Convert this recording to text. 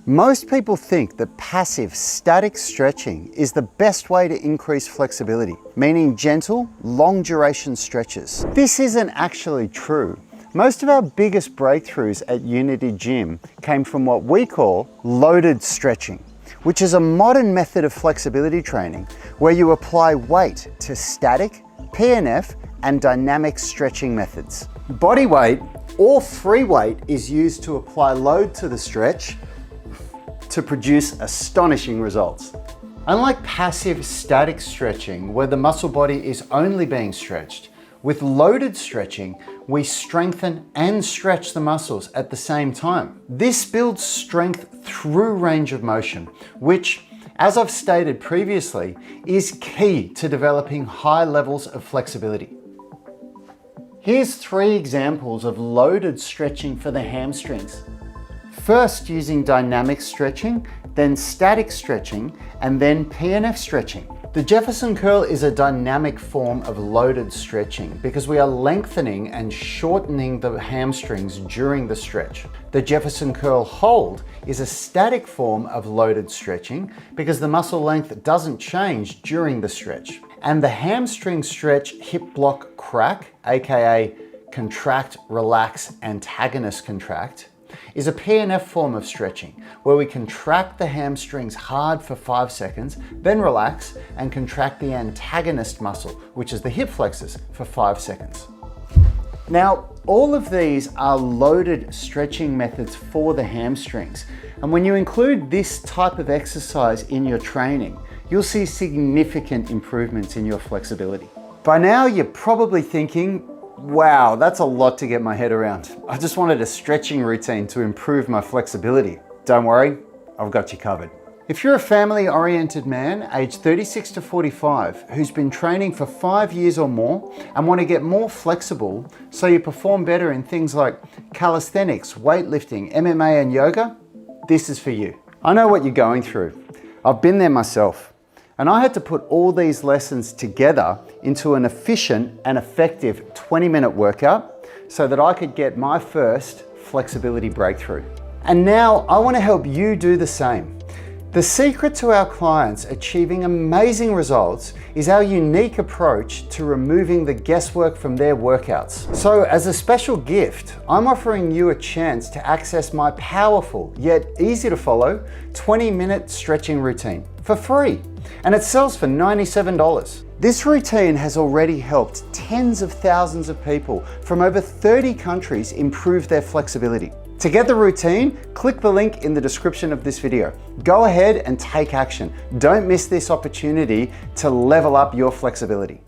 Most people think that passive static stretching is the best way to increase flexibility, meaning gentle, long duration stretches. This isn't actually true. Most of our biggest breakthroughs at Unity Gym came from what we call loaded stretching, which is a modern method of flexibility training where you apply weight to static, PNF, and dynamic stretching methods. Body weight or free weight is used to apply load to the stretch to produce astonishing results. Unlike passive static stretching, where the muscle body is only being stretched, with loaded stretching, we strengthen and stretch the muscles at the same time. This builds strength through range of motion, which, as I've stated previously, is key to developing high levels of flexibility. Here's 3 examples of loaded stretching for the hamstrings. First, using dynamic stretching, then static stretching, and then PNF stretching. The Jefferson curl is a dynamic form of loaded stretching because we are lengthening and shortening the hamstrings during the stretch. The Jefferson curl hold is a static form of loaded stretching because the muscle length doesn't change during the stretch. And the hamstring stretch hip block crack, aka contract, relax, antagonist contract, is a PNF form of stretching where we contract the hamstrings hard for 5 seconds, then relax and contract the antagonist muscle, which is the hip flexors, for 5 seconds. Now, all of these are loaded stretching methods for the hamstrings. And when you include this type of exercise in your training, you'll see significant improvements in your flexibility. By now, you're probably thinking, wow, that's a lot to get my head around. I just wanted a stretching routine to improve my flexibility. Don't worry, I've got you covered. If you're a family-oriented man aged 36 to 45 who's been training for 5 years or more and want to get more flexible so you perform better in things like calisthenics, weightlifting, MMA and yoga, this is for you. I know what you're going through. I've been there myself. And I had to put all these lessons together into an efficient and effective 20-minute workout so that I could get my first flexibility breakthrough. And now I want to help you do the same. The secret to our clients achieving amazing results is our unique approach to removing the guesswork from their workouts. So as a special gift, I'm offering you a chance to access my powerful yet easy to follow 20-minute stretching routine for free. And it sells for $97. This routine has already helped tens of thousands of people from over 30 countries improve their flexibility. To get the routine, click the link in the description of this video. Go ahead and take action. Don't miss this opportunity to level up your flexibility.